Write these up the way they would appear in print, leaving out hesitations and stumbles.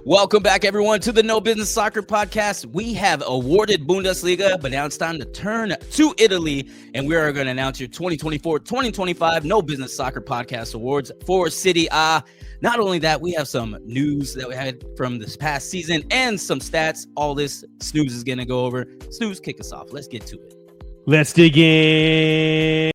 Welcome back, everyone, to the No Business Soccer Podcast. We have awarded Bundesliga, but now it's time to turn to Italy, and we are going to announce your 2024-2025 No Business Soccer Podcast Awards for Serie A. Not only that, we have some news that we had from this past season and some stats. All this Snooze is going to go over. Snooze, kick us off. Let's get to it. Let's dig in.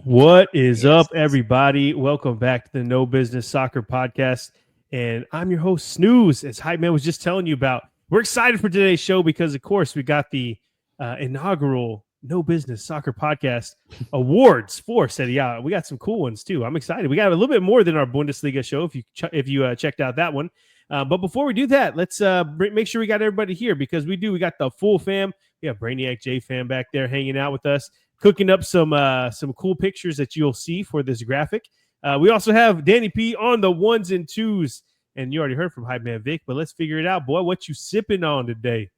What is up, everybody? Welcome back to the No Business Soccer Podcast. And I'm your host, Snooze, as Hype Man was just telling you about. We're excited for today's show because, of course, we got the inaugural No Business Soccer Podcast awards for Serie A. We got some cool ones, too. I'm excited. We got a little bit more than our Bundesliga show if you checked out that one. But before we do that, let's make sure we got everybody here because we got the full fam. We have Brainiac J fam back there hanging out with us, cooking up some cool pictures that you'll see for this graphic. We also have Danny P on the ones and twos, and you already heard from Hype Man Vic, but let's figure it out, boy. What you sipping on today?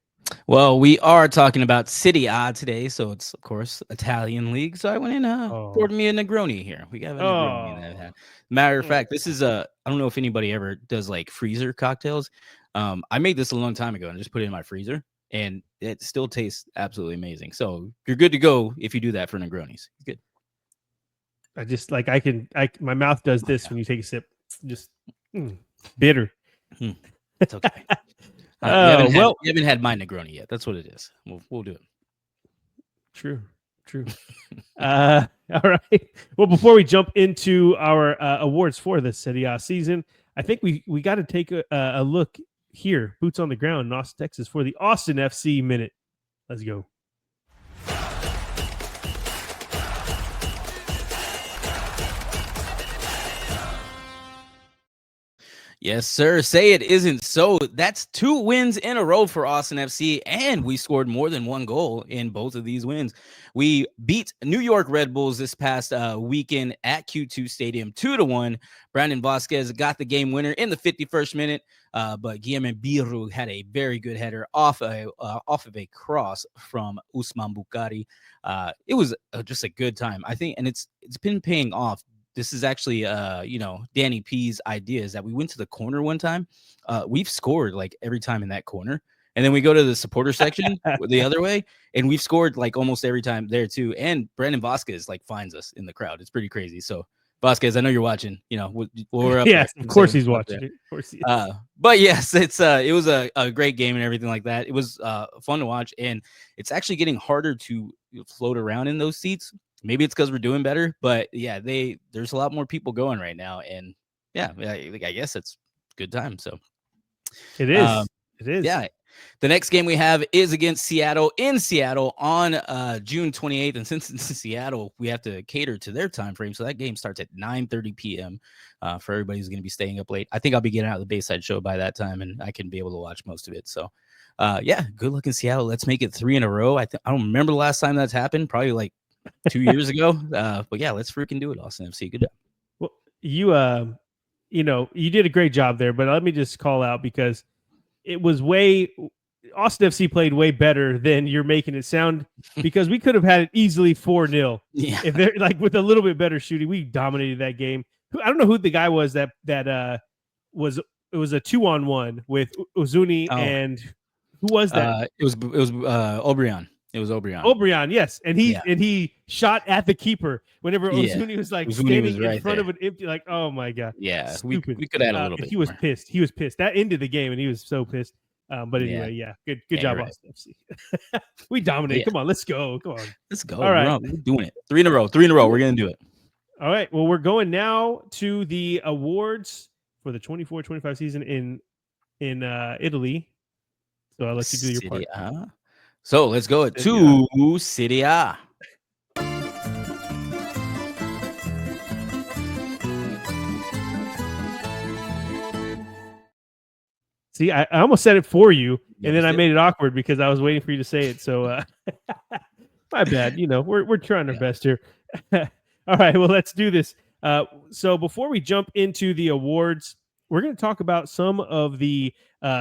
Well, we are talking about Serie A today, so it's, of course, Italian league. So I went in poured me a Negroni here. We got a Negroni that I had. Matter of fact, this is I don't know if anybody ever does like freezer cocktails. I made this a long time ago and just put it in my freezer, and it still tastes absolutely amazing. So you're good to go if you do that for Negronis. Good. I just like my mouth does this when you take a sip. Just bitter. It's okay. You haven't had my Negroni yet. That's what it is. We'll do it. True. All right. Well, before we jump into our awards for the Serie A season, I think we got to take a look here, boots on the ground in Austin, Texas, for the Austin FC Minute. Let's go. Yes, sir. Say it isn't so. That's 2 wins in a row for Austin FC, and we scored more than 1 goal in both of these wins. We beat New York Red Bulls this past weekend at Q2 Stadium 2-1. Brandon Vasquez got the game winner in the 51st minute, but Guilherme Biru had a very good header off of a cross from Usman Bukhari. It was just a good time, I think, and it's been paying off. This is actually, Danny P's idea is that we went to the corner one time. We've scored like every time in that corner. And then we go to the supporter section the other way, and we've scored like almost every time there too. And Brandon Vasquez like finds us in the crowd. It's pretty crazy. So Vasquez, I know you're watching. You know, we're up. Yes, of course he's watching. Of course he is. But yes, it was a great game and everything like that. It was fun to watch, and it's actually getting harder to float around in those seats. Maybe it's because we're doing better, but yeah, there's a lot more people going right now, and yeah, I guess it's a good time. So it is. It is. Yeah. The next game we have is against Seattle in Seattle on June 28th, and since it's in Seattle, we have to cater to their time frame. So that game starts at 9:30 p.m. For everybody who's going to be staying up late. I think I'll be getting out of the Bayside show by that time, and I can be able to watch most of it. So, yeah, good luck in Seattle. Let's make it 3 in a row. I don't remember the last time that's happened. Probably like 2 years ago. But yeah, let's freaking do it, Austin FC. Good job. Well, you did a great job there, but let me just call out because it was Austin FC played way better than you're making it sound, because we could have had it easily 4-0. Yeah. If they're like with a little bit better shooting. We dominated that game. I don't know who the guy was that was a 2-on-1 with Ozuni and who was that? It was Obrian. It was Obrian. Obrian, yes, and he shot at the keeper whenever Ozuni was like standing in front of an empty. Like, oh my god, yeah, stupid. We could add a little bit. He was pissed. He was pissed. That ended the game, and he was so pissed. But anyway, yeah, good job, right. Austin FC. We dominate. Yeah. Come on, let's go. Come on, let's go. All right, we're doing it. 3 in a row. 3 in a row. We're gonna do it. All right. Well, we're going now to the awards for the 24-25 season in Italy. So I'll let you do your part. So let's go to Serie A. See, I almost said it for you, and then I made it awkward because I was waiting for you to say it. So my bad. We're trying our best here. All right. Well, let's do this. So before we jump into the awards, we're going to talk about some of the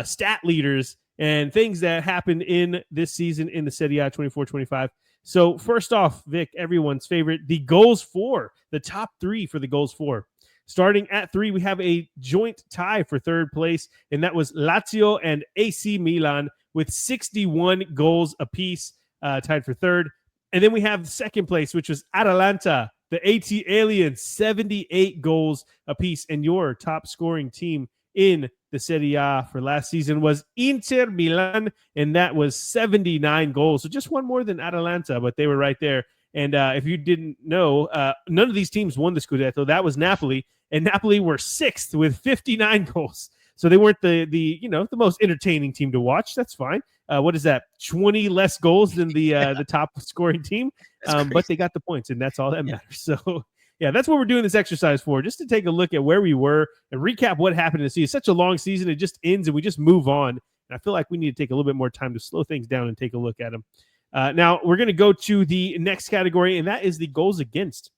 stat leaders and things that happened in this season in the Serie A 24-25. So first off, Vic, everyone's favorite, the goals for, the top three for the goals for. Starting at 3, we have a joint tie for third place, and that was Lazio and AC Milan with 61 goals apiece, tied for third. And then we have second place, which was Atalanta, the AT Aliens, 78 goals apiece. And your top scoring team in the Serie A for last season was Inter Milan, and that was 79 goals. So just one more than Atalanta, but they were right there. And if you didn't know, none of these teams won the Scudetto. That was Napoli, and Napoli were 6th with 59 goals. So they weren't the most entertaining team to watch. That's fine. What is that? 20 less goals than the top scoring team, but they got the points, and that's all that matters. So yeah, that's what we're doing this exercise for, just to take a look at where we were and recap what happened in the season. It's such a long season; it just ends, and we just move on. And I feel like we need to take a little bit more time to slow things down and take a look at them. Now we're going to go to the next category, and that is the goals against.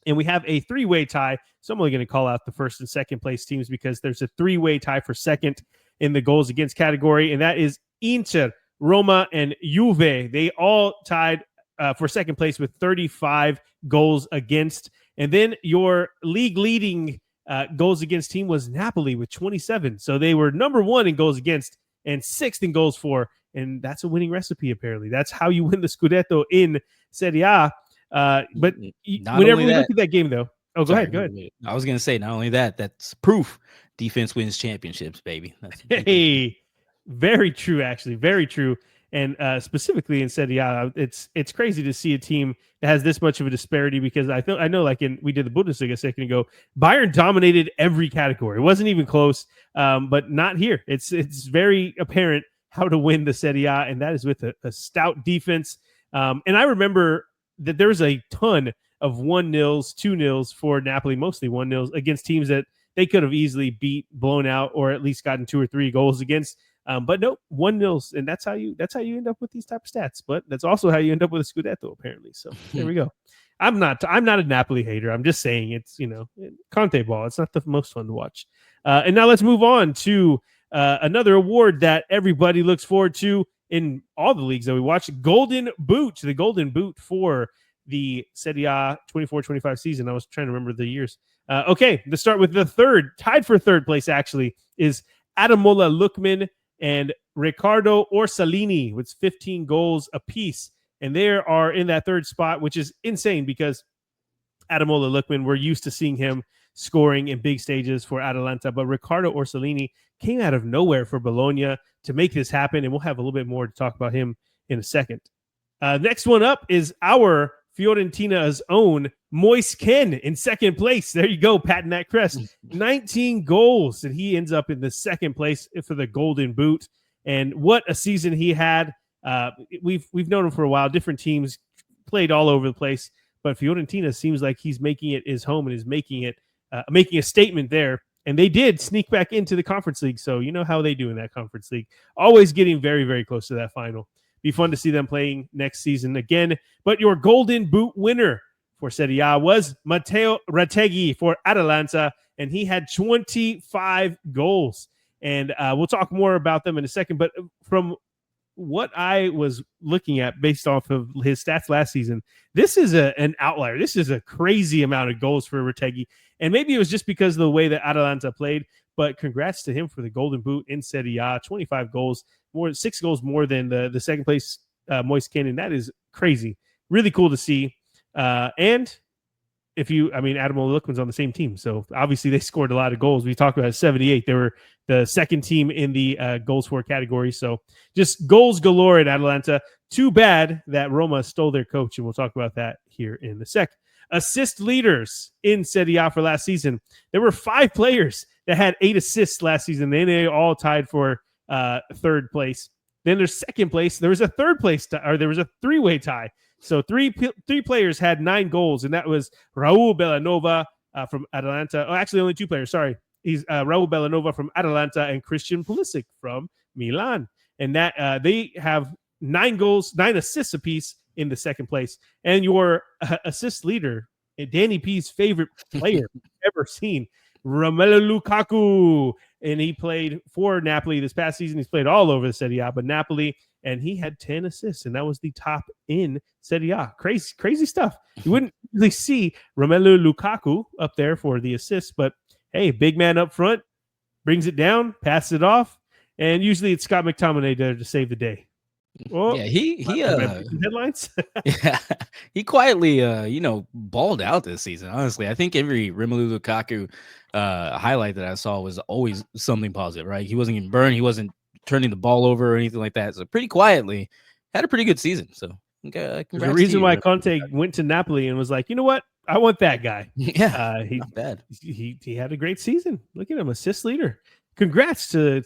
And we have a 3-way tie. So I'm only going to call out the first and second place teams because there's a 3-way tie for second in the goals against category. And that is Inter, Roma, and Juve. They all tied for second place with 35 goals against. And then your league leading goals against team was Napoli with 27. So they were number 1 in goals against and 6th in goals for. And that's a winning recipe, apparently. That's how you win the Scudetto in Serie A. But whenever we look at that game, though, go ahead. I was going to say, not only that, that's proof defense wins championships, baby. Hey, very true, actually, very true. And specifically in Serie A, it's crazy to see a team that has this much of a disparity, because I know, like we did the Bundesliga a second ago, Bayern dominated every category. It wasn't even close, but not here. It's very apparent how to win the Serie A, and that is with a stout defense. And I remember that there was a ton of 1-0s, 2-0s for Napoli, mostly 1-0s against teams that they could have easily beat, blown out, or at least gotten 2 or 3 goals against. But no, 1-0s, and that's how you end up with these type of stats. But that's also how you end up with a Scudetto, apparently. So there we go. I'm not a Napoli hater. I'm just saying it's Conte ball. It's not the most fun to watch. And now let's move on to another award that everybody looks forward to in all the leagues that we watch, Golden Boot, the Golden Boot for the Serie A 24-25 season. I was trying to remember the years. Okay, let's start with the third, tied for third place, actually, is Ademola Lookman and Riccardo Orsolini with 15 goals apiece. And they are in that third spot, which is insane because Ademola Lookman, we're used to seeing him scoring in big stages for Atalanta, but Riccardo Orsolini came out of nowhere for Bologna to make this happen, and we'll have a little bit more to talk about him in a second. Next one up is our Fiorentina's own Moise Kean in second place. There you go, patting that crest. 19 goals, and he ends up in the second place for the Golden Boot. And what a season he had. We've known him for a while. Different teams, played all over the place, but Fiorentina seems like he's making it his home and is making a statement there. And they did sneak back into the Conference League, so you know how they do in that Conference League. Always getting very, very close to that final. Be fun to see them playing next season again. But your Golden Boot winner for Serie A was Matteo Retegui for Atalanta, and he had 25 goals. And we'll talk more about them in a second. But from what I was looking at based off of his stats last season, this is an outlier. This is a crazy amount of goals for Retegui. And maybe it was just because of the way that Atalanta played, but congrats to him for the Golden Boot in Serie A. 25 goals, 6 goals more than the second place Moise Kean, and that is crazy. Really cool to see. And Ademola Lookman's on the same team, so obviously they scored a lot of goals. We talked about 78. They were the second team in the goals for category, so just goals galore at Atalanta. Too bad that Roma stole their coach, and we'll talk about that here in a sec. Assist leaders in Serie A for last season. There were 5 players that had 8 assists last season. They all tied for third place. Then there's second place. There was a third place, there was a 3-way tie. So three players had 9 goals, and that was Raul Bellanova from Atalanta. Oh, actually, only 2 players. Sorry. He's Raul Bellanova from Atalanta and Christian Pulisic from Milan. And that they have 9 goals, 9 assists apiece in the second place. And your assist leader, Danny P's favorite player ever seen, Romelu Lukaku. And he played for Napoli this past season. He's played all over the Serie A, but Napoli, and he had 10 assists, and that was the top in Serie A. Crazy stuff. You wouldn't really see Romelu Lukaku up there for the assists, but hey, big man up front, brings it down, passes it off, and usually it's Scott McTominay there to save the day. Oh, yeah, he headlines. Yeah, he quietly balled out this season. Honestly, I think every Romelu Lukaku highlight that I saw was always something positive. Right, he wasn't getting burned, he wasn't turning the ball over or anything like that. So pretty quietly had a pretty good season. So there's a reason why Conte went to Napoli and was like, you know what, I want that guy. Yeah, not bad. He had a great season. Look at him, assist leader. Congrats to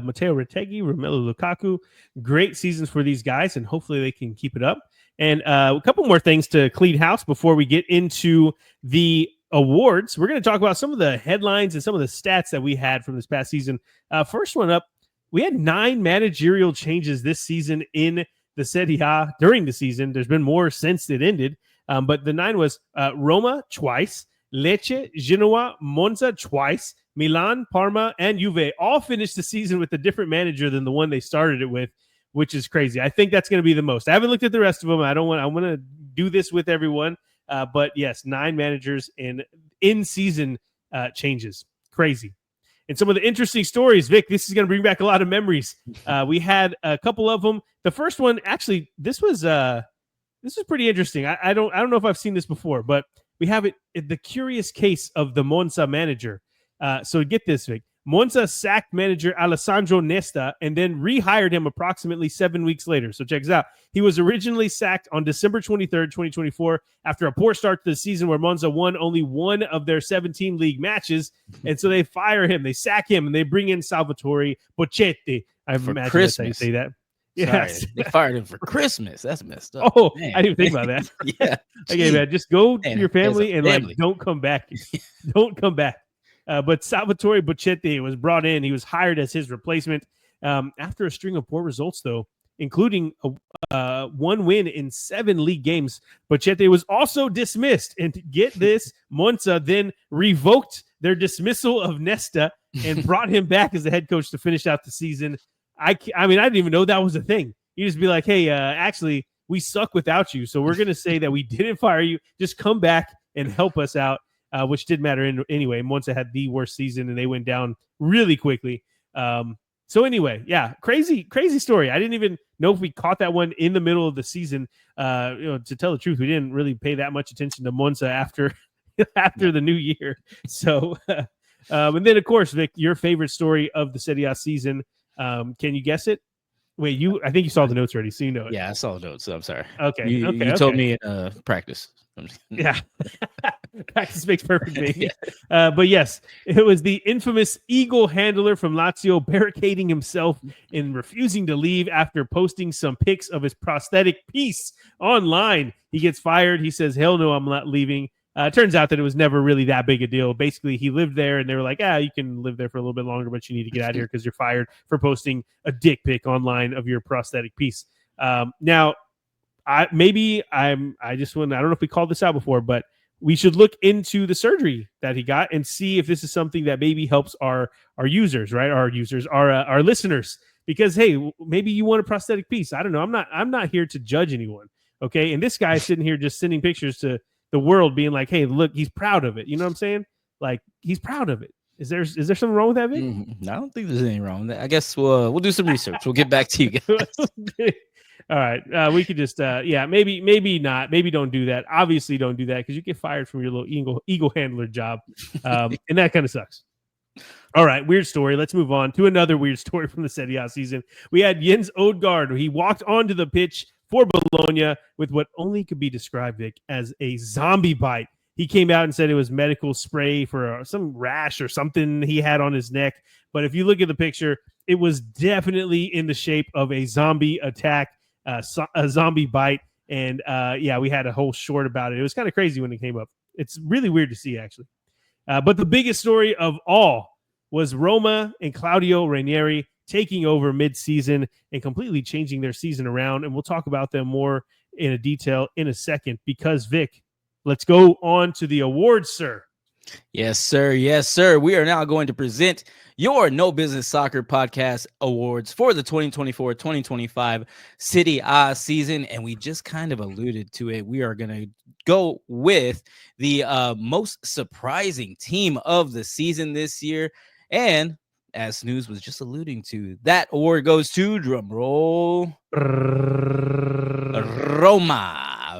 Matteo Retegui, Romelu Lukaku. Great seasons for these guys, and hopefully they can keep it up. And a couple more things to clean house before we get into the awards. We're going to talk about some of the headlines and some of the stats that we had from this past season. First one up, we had 9 managerial changes this season in the Serie A during the season. There's been more since it ended, but the 9 was Roma twice, Lecce, Genoa, Monza twice, Milan, Parma, and Juve all finished the season with a different manager than the one they started it with, which is crazy. I think that's going to be the most. I haven't looked at the rest of them. I want to do this with everyone. But yes, 9 managers and in-season changes. Crazy. And some of the interesting stories, Vic, this is going to bring back a lot of memories. We had a couple of them. The first one, actually, this was pretty interesting. I don't know if I've seen this before, but we have it, the curious case of the Monza manager. So get this, Vic. Monza sacked manager Alessandro Nesta and then rehired him approximately 7 weeks later. So check this out. He was originally sacked on December 23rd, 2024, after a poor start to the season where Monza won only one of their 17 league matches. And so they fire him, they sack him, and they bring in Salvatore Bocchetti. I imagine that's how you say that. Yes. They fired him for Christmas. That's messed up. Oh, man. I didn't think about that. Yeah. Okay, man, just go to your family and like don't come back. Don't come back. But Salvatore Bocchetti was brought in. He was hired as his replacement after a string of poor results, though, including one win in 7 league games. Bocchetti was also dismissed. And get this, Monza then revoked their dismissal of Nesta and brought him back as the head coach to finish out the season. I mean, I didn't even know that was a thing. You just be like, hey, actually, we suck without you. So we're going to say that we didn't fire you. Just come back and help us out. Which did matter anyway. Monza had the worst season, and they went down really quickly. So anyway, yeah, crazy story. I didn't even know if we caught that one in the middle of the season. To tell the truth, we didn't really pay that much attention to Monza after the new year. So, and then of course, Vic, your favorite story of the Serie A season. Can you guess it? Wait, I think you saw the notes already, so you know it. Yeah, I saw the notes. So I'm sorry. Okay, you told me in practice. Yeah. Practice makes perfect, baby. But yes, it was the infamous Eagle handler from Lazio barricading himself and refusing to leave after posting some pics of his prosthetic piece online. He gets fired. He says, hell no, I'm not leaving. It turns out that it was never really that big a deal. Basically, he lived there, and they were like, you can live there for a little bit longer, but you need to get out of here because you're fired for posting a dick pic online of your prosthetic piece. Now, I don't know if we called this out before, but we should look into the surgery that he got and see if this is something that maybe helps our users, right? Our listeners, because hey, maybe you want a prosthetic piece. I don't know. I'm not here to judge anyone. Okay. And this guy is sitting here just sending pictures to the world being like, hey, look, he's proud of it. You know what I'm saying? Like, he's proud of it. Is there something wrong with that, Vic? I don't think there's anything wrong with that. I guess we'll do some research. We'll get back to you guys. All right. We could just, maybe not. Maybe don't do that. Obviously, don't do that because you get fired from your little eagle handler job. And that kind of sucks. All right. Weird story. Let's move on to another weird story from the Serie A season. We had Jens Odegaard. He walked onto the pitch for Bologna with what only could be described, Vic, as a zombie bite. He came out and said it was medical spray for some rash or something he had on his neck. But if you look at the picture, it was definitely in the shape of a zombie attack. A zombie bite, and we had a whole short about it. It was kind of crazy when it came up. It's really weird to see, actually. But the biggest story of all was Roma and Claudio Ranieri taking over mid-season and completely changing their season around, and we'll talk about them more in a detail in a second because, Vic, let's go on to the awards, sir. Yes, sir. Yes, sir. We are now going to present your No Business Soccer Podcast Awards for the 2024-2025 Serie A season. And we just kind of alluded to it. We are going to go with the most surprising team of the season this year. And as Snooze was just alluding to, that award goes to, drum roll,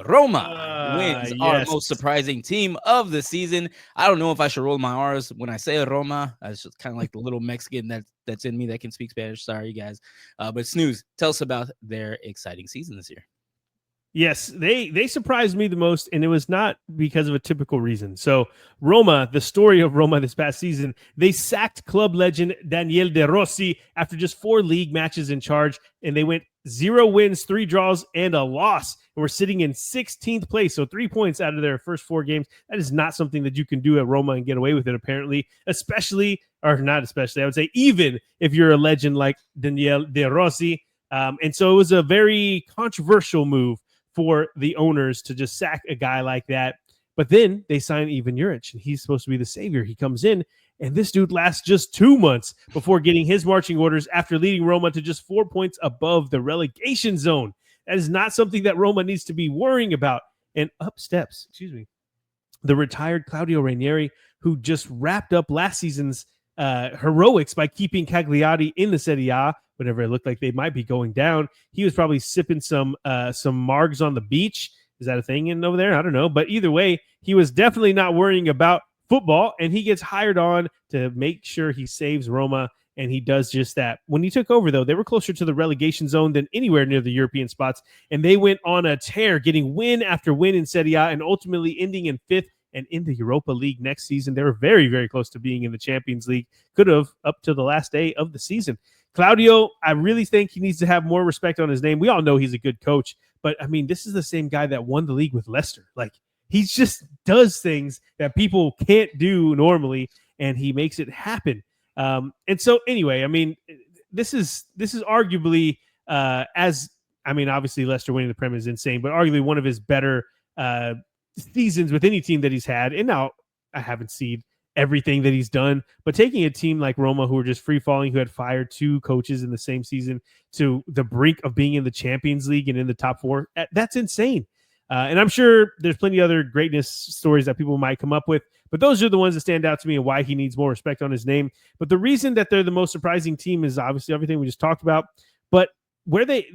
Roma wins our Yes. most surprising team of the season. I don't know if I should roll my R's when I say Roma. It's just kind of like the little Mexican that's in me that can speak Spanish. Sorry, guys. But Snooze, tell us about their exciting season this year. Yes, they surprised me the most, and it was not because of a typical reason. So Roma, the story of Roma this past season, they sacked club legend Daniele De Rossi after just 4 league matches in charge, and they went 0 wins, 3 draws, and a loss. And we're sitting in 16th place, so 3 points out of their first 4 games. That is not something that you can do at Roma and get away with it, apparently, especially, or not especially, I would say even if you're a legend like Daniele De Rossi. And so it was a very controversial move for the owners to just sack a guy like that. But then they sign Ivan Juric, and he's supposed to be the savior. He comes in, and this dude lasts just 2 months before getting his marching orders after leading Roma to just 4 points above the relegation zone. That is not something that Roma needs to be worrying about. And up steps, the retired Claudio Ranieri, who just wrapped up last season's heroics by keeping Cagliari in the Serie A whenever it looked like they might be going down. He was probably sipping some margs on the beach. Is that a thing in over there? I don't know. But either way, he was definitely not worrying about football, and he gets hired on to make sure he saves Roma, and he does just that. When he took over, though, they were closer to the relegation zone than anywhere near the European spots, and they went on a tear, getting win after win in Serie A and ultimately ending in 5th and in the Europa League next season. They were very, very close to being in the Champions League. Could have up to the last day of the season. Claudio, I really think he needs to have more respect on his name. We all know he's a good coach, but I mean, this is the same guy that won the league with Leicester. Like, he just does things that people can't do normally, and he makes it happen. And so anyway, I mean, this is arguably obviously Leicester winning the Premier is insane, but arguably one of his better seasons with any team that he's had. And now I haven't seen everything that he's done, but taking a team like Roma, who were just free falling, who had fired 2 coaches in the same season, to the brink of being in the Champions League and in the top 4, that's insane. And I'm sure there's plenty of other greatness stories that people might come up with, but those are the ones that stand out to me and why he needs more respect on his name. But the reason that they're the most surprising team is obviously everything we just talked about, but where they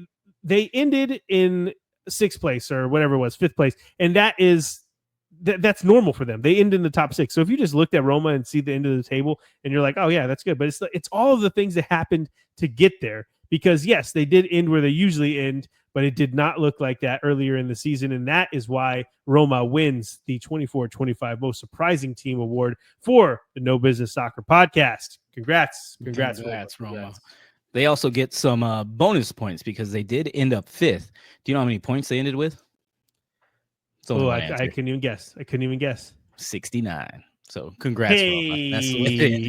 ended in 6th place or whatever it was, 5th place, and that's normal for them. They end in the top 6. So if you just looked at Roma and see the end of the table and you're like, oh yeah, that's good. But it's all of the things that happened to get there, because yes, they did end where they usually end, but it did not look like that earlier in the season. And that is why Roma wins the 24-25 most surprising team award for the No Business Soccer Podcast. Congrats, Roma. They also get some bonus points because they did end up 5th. Do you know how many points they ended with? Oh, I couldn't even guess. 69. So congrats, hey, Roma.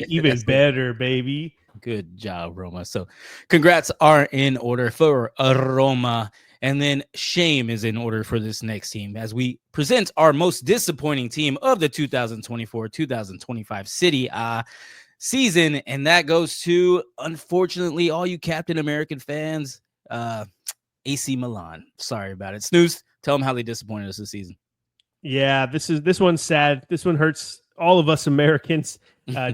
Even better, baby. Good job, Roma. So congrats are in order for Roma. And then shame is in order for this next team as we present our most disappointing team of the 2024-2025 Serie A season. And that goes to, unfortunately, all you Captain American fans, AC Milan. Sorry about it. Snooze, tell them how they disappointed us this season. Yeah, this one's sad. This one hurts all of us Americans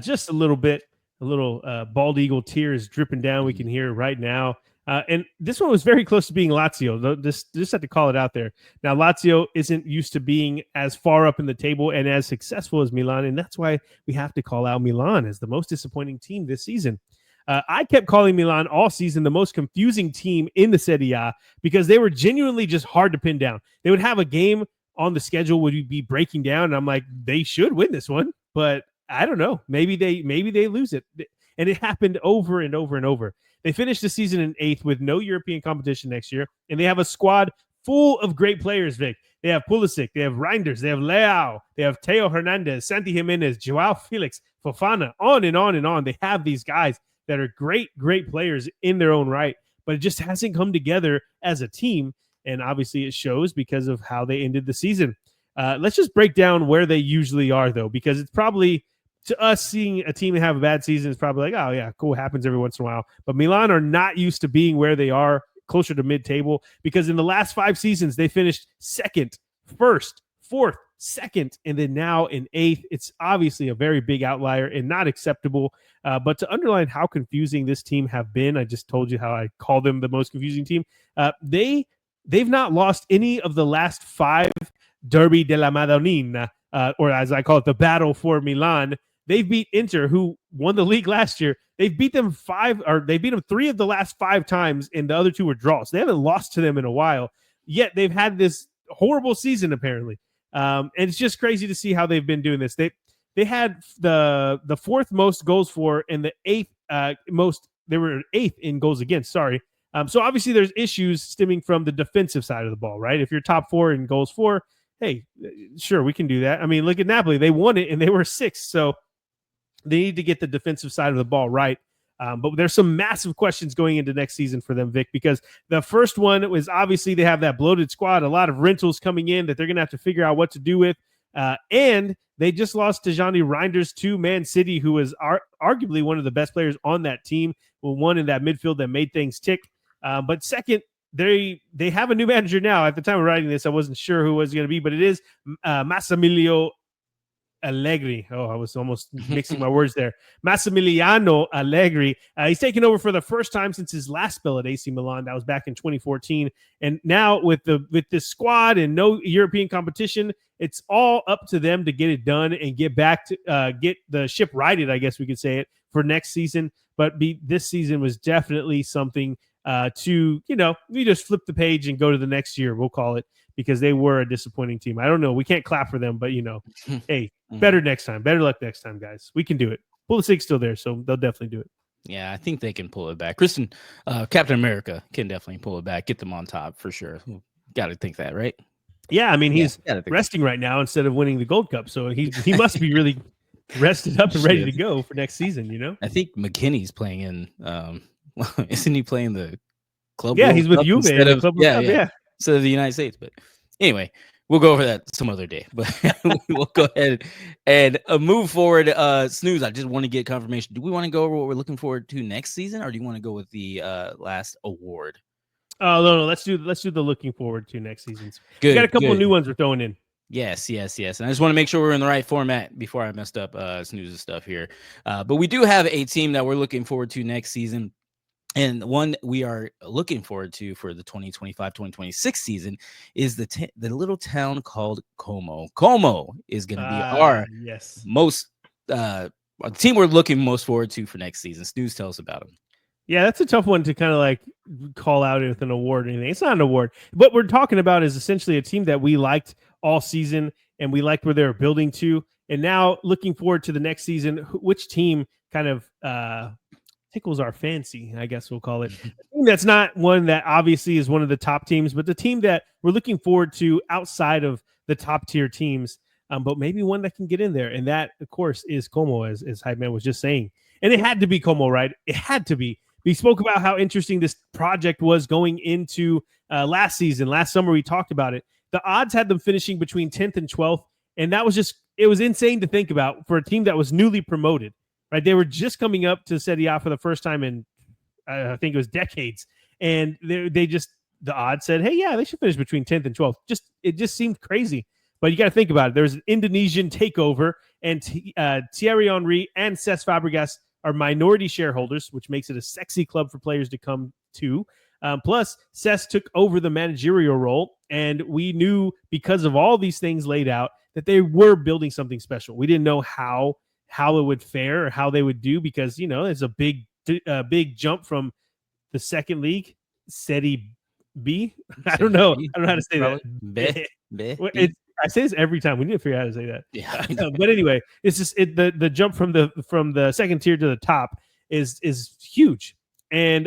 just a little bit. A little bald eagle tears dripping down. We can hear right now. And this one was very close to being Lazio. Just have to call it out there. Now, Lazio isn't used to being as far up in the table and as successful as Milan, and that's why we have to call out Milan as the most disappointing team this season. I kept calling Milan all season the most confusing team in the Serie A because they were genuinely just hard to pin down. They would have a game on the schedule would be breaking down, and I'm like, they should win this one, but I don't know. Maybe they lose it. And it happened over and over and over. They finished the season in 8th with no European competition next year, and they have a squad full of great players, Vic. They have Pulisic, they have Reinders, they have Leao, they have Teo Hernandez, Santi Jimenez, Joao Felix, Fofana, on and on and on. They have these guys that are great, great players in their own right, but it just hasn't come together as a team, and obviously it shows because of how they ended the season. Let's just break down where they usually are, though, because it's probably, to us, seeing a team have a bad season is probably like, oh, yeah, cool, happens every once in a while. But Milan are not used to being where they are, closer to mid-table, because in the last 5 seasons, they finished second, first, fourth, second, and then now in 8th. It's obviously a very big outlier and not acceptable. But to underline how confusing this team have been, I just told you how I call them the most confusing team. They've not lost any of the last 5 Derby della Madonnina, or as I call it, the battle for Milan. They've beat Inter, who won the league last year. They've beat them 3 of the last 5 times, and the other 2 were draws. So they haven't lost to them in a while. Yet they've had this horrible season, apparently. And it's just crazy to see how they've been doing this. They had the 4th most goals for, and the 8th most. They were 8th in goals against. Sorry. So obviously there's issues stemming from the defensive side of the ball, right? If you're top 4 in goals for, hey, sure, we can do that. I mean, look at Napoli. They won it, and they were 6th. So they need to get the defensive side of the ball right. But there's some massive questions going into next season for them, Vic, because the first one was obviously they have that bloated squad, a lot of rentals coming in that they're going to have to figure out what to do with. And they just lost to Johnny Reinders to Man City, who was arguably one of the best players on that team, one in that midfield that made things tick. But second, they have a new manager now. At the time of writing this, I wasn't sure who it was going to be, but it is Massimiliano Allegri. Oh, I was almost mixing my words there. Massimiliano Allegri. He's taken over for the first time since his last spell at AC Milan. That was back in 2014. And now with this squad and no European competition, it's all up to them to get it done and get back to get the ship righted, I guess we could say it, for next season. But this season was definitely something we just flip the page and go to the next year, we'll call it, because they were a disappointing team. I don't know. We can't clap for them, but hey, better next time. Better luck next time, guys. We can do it. Pulisic's still there, so they'll definitely do it. Yeah, I think they can pull it back. Captain America can definitely pull it back, get them on top for sure. Got to think that, right? Yeah, I mean, he's resting right now instead of winning the Gold Cup, so he must be really rested up and ready to go for next season, I think McKinney's playing in isn't he playing the club? Yeah, he's with Juve instead of instead of the United States. But anyway, we'll go over that some other day. But we'll go ahead and move forward. Snooze, I just want to get confirmation. Do we want to go over what we're looking forward to next season, or do you want to go with the last award? Oh no, let's do the looking forward to next season. Good. We got a couple of new ones we're throwing in. Yes. And I just want to make sure we're in the right format before I messed up Snooze's stuff here. But we do have a team that we're looking forward to next season. And one we are looking forward to for the 2025-2026 season is the little town called Como. Como is going to be our most team we're looking most forward to for next season. Snooze, tell us about them. Yeah, that's a tough one to kind of like call out with an award or anything. It's not an award. What we're talking about is essentially a team that we liked all season and we liked where they were building to. And now looking forward to the next season, which team kind of tickles our fancy, I guess we'll call it. That's not one that obviously is one of the top teams, but the team that we're looking forward to outside of the top tier teams, but maybe one that can get in there. And that, of course, is Como, as Hype Man was just saying. And it had to be Como, right? It had to be. We spoke about how interesting this project was going into last season. Last summer, we talked about it. The odds had them finishing between 10th and 12th. And that was it was insane to think about for a team that was newly promoted. Right, they were just coming up to Serie A for the first time in, I think it was decades, and the odds said, "Hey, yeah, they should finish between 10th and 12th." It just seemed crazy, but you got to think about it. There's an Indonesian takeover, and Thierry Henry and Cesc Fabregas are minority shareholders, which makes it a sexy club for players to come to. Plus, Cesc took over the managerial role, and we knew because of all these things laid out that they were building something special. We didn't know how it would fare or how they would do because, it's a big jump from the second league, Serie B. I don't know how to say that. I say this every time. We need to figure out how to say that. Yeah. But anyway, it's just the jump from the second tier to the top is huge. And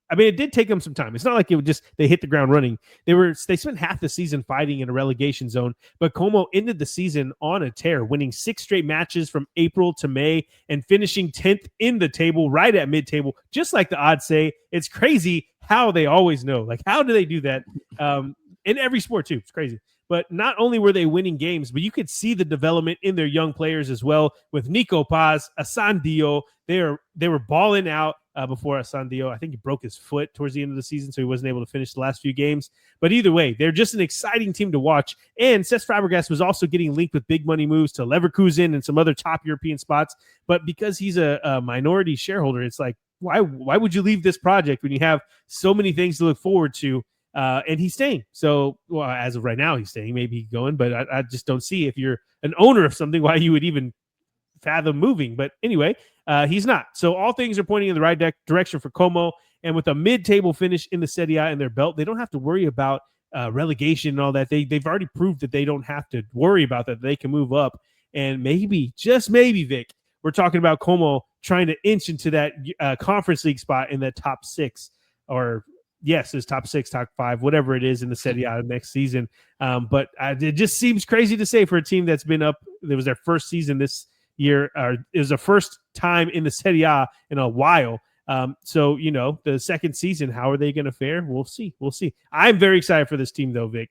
I mean, it did take them some time. It's not like they hit the ground running. They spent half the season fighting in a relegation zone, but Como ended the season on a tear, winning 6 straight matches from April to May and finishing 10th in the table, right at mid-table, just like the odds say. It's crazy how they always know. Like, how do they do that? In every sport too. It's crazy. But not only were they winning games, but you could see the development in their young players as well. With Nico Paz, Asandio, they were balling out before Asandio. I think he broke his foot towards the end of the season, so he wasn't able to finish the last few games. But either way, they're just an exciting team to watch. And Cesc Fabregas was also getting linked with big money moves to Leverkusen and some other top European spots. But because he's a minority shareholder, it's like, why would you leave this project when you have so many things to look forward to? And he's staying. So, well, as of right now, he's staying. Maybe he's going, but I just don't see, if you're an owner of something, why you would even fathom moving. But anyway, he's not. So all things are pointing in the right direction for Como. And with a mid-table finish in the Serie A in their belt, they don't have to worry about relegation and all that. They've already proved that they don't have to worry about that. They can move up. And maybe, just maybe, Vic, we're talking about Como trying to inch into that Conference League spot in that top 6, or yes, it's top 6, top 5, whatever it is in the Serie A next season. But it just seems crazy to say for a team that's been up. It was their first season this year, or it was the first time in the Serie A in a while. So, the second season, how are they going to fare? We'll see. I'm very excited for this team, though, Vic.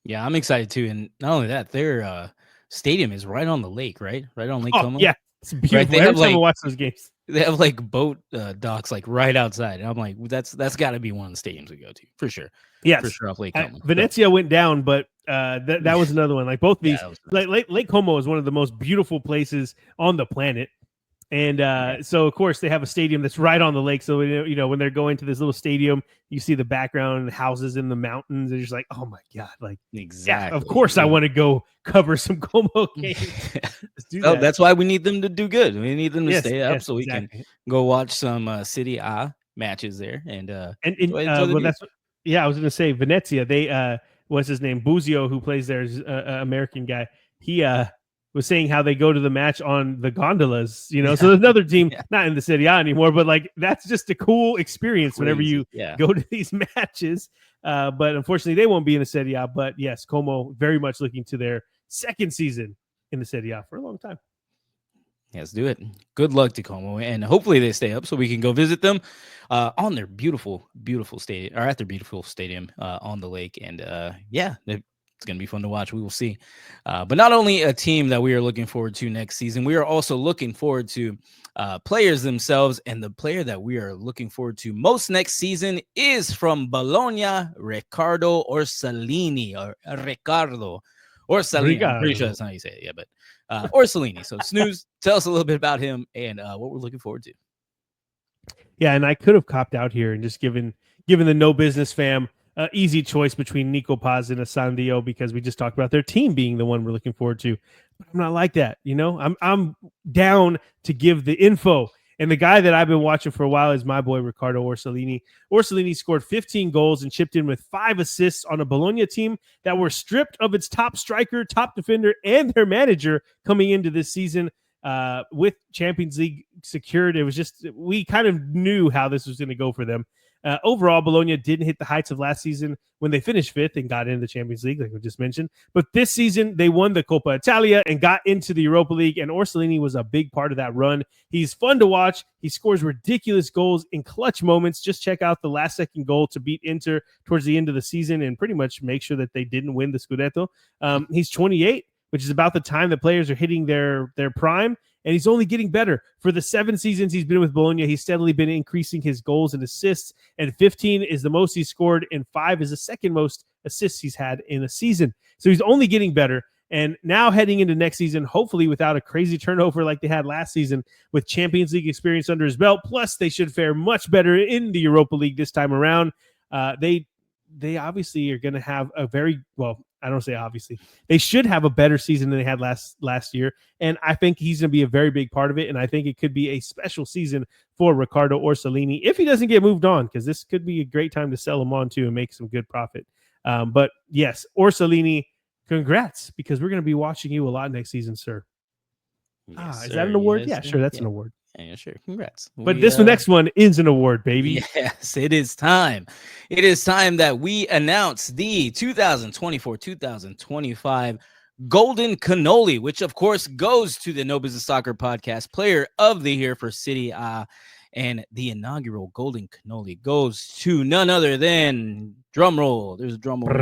Yeah, I'm excited too. And not only that, their stadium is right on the lake, right? Right on Lake Como. Yeah, it's beautiful. Right? They Every have time I watch those games. They have like boat docks like right outside. And I'm like, that's got to be one of the stadiums we go to for sure. Yes, for sure off Lake Como. Venezia went down, but that was another one. Like both these, nice. Lake Como is one of the most beautiful places on the planet. And so, of course, they have a stadium that's right on the lake. So, when they're going to this little stadium, you see the background and houses in the mountains. And you're just like, oh, my God. Like, exactly. Yeah, of course, I want to go cover some Como games. That. That's why we need them to do good. We need them to stay up so we exactly. can go watch some Serie A matches there. And well, that's I was going to say Venezia. They what's his name? Buzio, who plays there, is an American guy. He was saying how they go to the match on the gondolas, So there's another team not in the Serie A anymore, but like that's just a cool experience whenever you go to these matches. But unfortunately, they won't be in the Serie A. But yes, Como very much looking to their second season in the Serie A for a long time. Let's do it. Good luck to Como, and hopefully they stay up so we can go visit them on their beautiful, beautiful stadium, or at their beautiful stadium on the lake. And it's going to be fun to watch. We will see. But not only a team that we are looking forward to next season, we are also looking forward to players themselves. And the player that we are looking forward to most next season is from Bologna, Riccardo Orsolini, or Riccardo Orsolini. I'm pretty sure that's not how you say it. Yeah, but Orsolini. So Snooze, tell us a little bit about him and what we're looking forward to. Yeah, and I could have copped out here and just given the No Business fam easy choice between Nico Paz and Asandio, because we just talked about their team being the one we're looking forward to. But I'm not like that, I'm down to give the info. And the guy that I've been watching for a while is my boy Riccardo Orsolini. Orsolini scored 15 goals and chipped in with 5 assists on a Bologna team that were stripped of its top striker, top defender, and their manager coming into this season. With Champions League secured, it was just, we kind of knew how this was going to go for them. Overall, Bologna didn't hit the heights of last season when they finished 5th and got into the Champions League, like we just mentioned. But this season, they won the Coppa Italia and got into the Europa League, and Orsolini was a big part of that run. He's fun to watch. He scores ridiculous goals in clutch moments. Just check out the last-second goal to beat Inter towards the end of the season and pretty much make sure that they didn't win the Scudetto. He's 28, which is about the time that players are hitting their prime. And he's only getting better. For the 7 seasons he's been with Bologna, he's steadily been increasing his goals and assists. And 15 is the most he's scored, and 5 is the second most assists he's had in a season. So he's only getting better. And now heading into next season, hopefully without a crazy turnover like they had last season, with Champions League experience under his belt, plus they should fare much better in the Europa League this time around. They obviously are going to have a very, well, I don't say obviously. They should have a better season than they had last year, and I think he's going to be a very big part of it, and I think it could be a special season for Riccardo Orsolini if he doesn't get moved on, because this could be a great time to sell him on too and make some good profit. But yes, Orsolini, congrats, because we're going to be watching you a lot next season, sir. Yes, is that an award? Yes, yeah, sure, that's an award. Yeah, sure. Congrats. But the next one is an award, baby. Yes, it is time. It is time that we announce the 2024-2025 Golden Cannoli, which, of course, goes to the No Business Soccer Podcast Player of the Year for Serie A. And the inaugural Golden Cannoli goes to none other than, drum roll. There's a drum roll.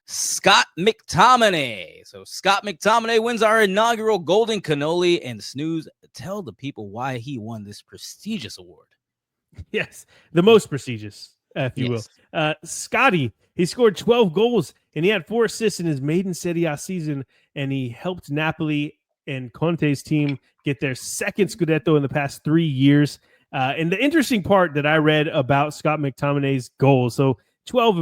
Scott McTominay. So Scott McTominay wins our inaugural Golden Cannoli. And Snooze, tell the people why he won this prestigious award. Yes, the most prestigious, if you Yes. will. Scotty, he scored 12 goals and he had 4 assists in his maiden Serie A season, and he helped Napoli and Conte's team get their second Scudetto in the past 3 years. And the interesting part that I read about Scott McTominay's goals, so 12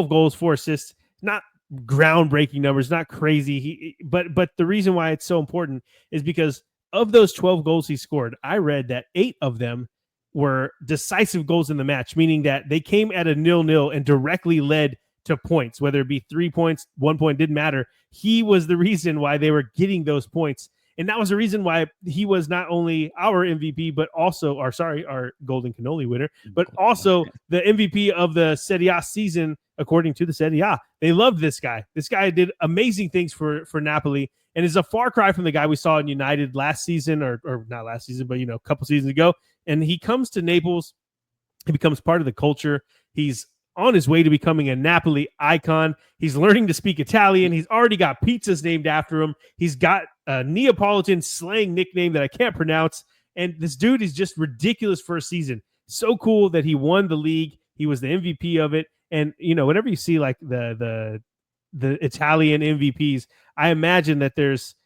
goals, 4 assists, not groundbreaking numbers, not crazy. But the reason why it's so important is because of those 12 goals he scored, I read that 8 of them were decisive goals in the match, meaning that they came at a 0-0 and directly led to points, whether it be 3 points, 1 point, didn't matter. He was the reason why they were getting those points. And that was the reason why he was not only our MVP, but also our Golden Cannoli winner, but also the MVP of the Serie A season, according to the Serie A. They loved this guy. This guy did amazing things for Napoli, and is a far cry from the guy we saw in United last season, or not last season, but a couple seasons ago. And he comes to Naples. He becomes part of the culture. He's on his way to becoming a Napoli icon. He's learning to speak Italian. He's already got pizzas named after him. He's got a Neapolitan slang nickname that I can't pronounce. And this dude is just ridiculous for a season. So cool that he won the league. He was the MVP of it. And, whenever you see like the Italian MVPs, I imagine that there's,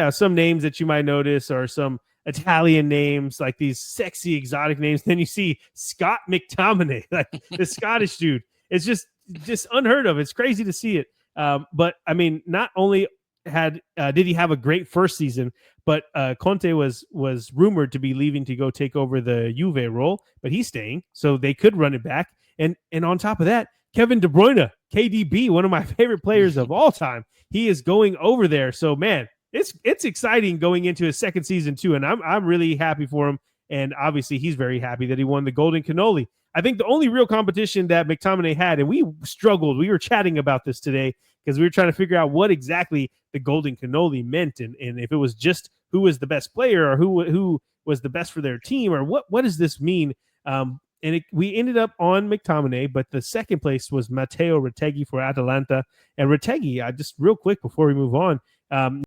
some names that you might notice, or some Italian names, like these sexy exotic names. Then you see Scott McTominay, like the Scottish dude. It's just unheard of. It's crazy to see it. But I mean, not only did he have a great first season, but Conte was rumored to be leaving to go take over the Juve role, but he's staying, so they could run it back. And on top of that, Kevin De Bruyne, KDB, one of my favorite players of all time, he is going over there. So man, it's exciting going into his second season too, and I'm really happy for him. And obviously, he's very happy that he won the Golden Cannoli. I think the only real competition that McTominay had, and we struggled, we were chatting about this today because we were trying to figure out what exactly the Golden Cannoli meant, and if it was just who was the best player, or who was the best for their team, or what does this mean? We ended up on McTominay, but the second place was Matteo Retegui for Atalanta. And Retegui, just real quick before we move on,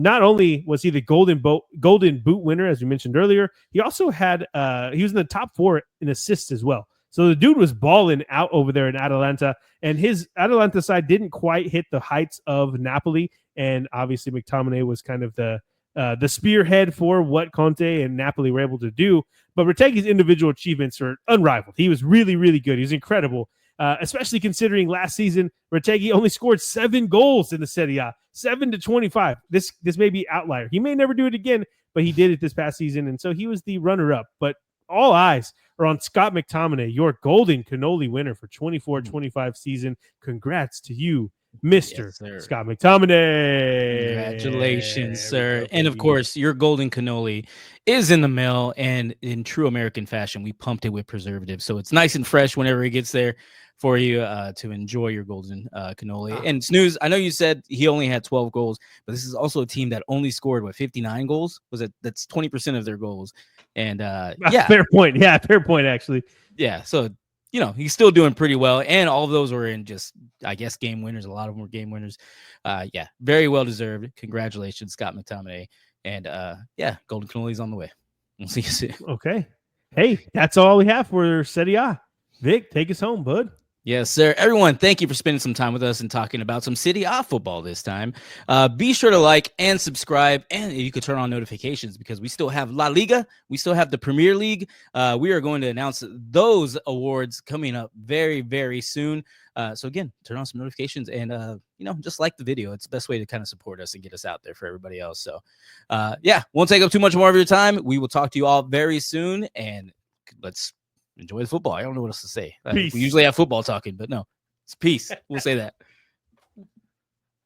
not only was he the Golden Boot winner, as we mentioned earlier, he also had he was in the top 4 in assists as well. So the dude was balling out over there in Atalanta, and his Atalanta side didn't quite hit the heights of Napoli. And obviously McTominay was kind of the spearhead for what Conte and Napoli were able to do. But Retegui's individual achievements are unrivaled. He was really, really good. He was incredible, especially considering last season Retegui only scored 7 goals in the Serie A, 7 to 25. This may be outlier. He may never do it again, but he did it this past season, and so he was the runner-up. But all eyes are on Scott McTominay, your Golden Cannoli winner for 24-25 season. Congrats to you, Mr. Yes, Scott McTominay. Congratulations, sir. And of course, your Golden Cannoli is in the mail, and in true American fashion, we pumped it with preservatives. So it's nice and fresh whenever it gets there for you to enjoy your Golden Cannoli. And Snooze, I know you said he only had 12 goals, but this is also a team that only scored, 59 goals? That's 20% of their goals. And yeah. Fair point. Yeah, fair point, actually. Yeah, so he's still doing pretty well, and all of those were in just, I guess, game winners. A lot of them were game winners. Yeah, very well deserved. Congratulations, Scott McTominay. And yeah, Golden Cannoli's on the way. We'll see you soon. Okay. Hey, that's all we have for Serie A. Vic, take us home, bud. Yes, sir. Everyone, thank you for spending some time with us and talking about some Serie A football this time. Be sure to like and subscribe, and you can turn on notifications because we still have La Liga. We still have the Premier League. We are going to announce those awards coming up very, very soon. So again, turn on some notifications and, just like the video. It's the best way to kind of support us and get us out there for everybody else. So yeah, won't take up too much more of your time. We will talk to you all very soon, and let's enjoy the football. I don't know what else to say. We usually have football talking, but no, it's peace. We'll say that.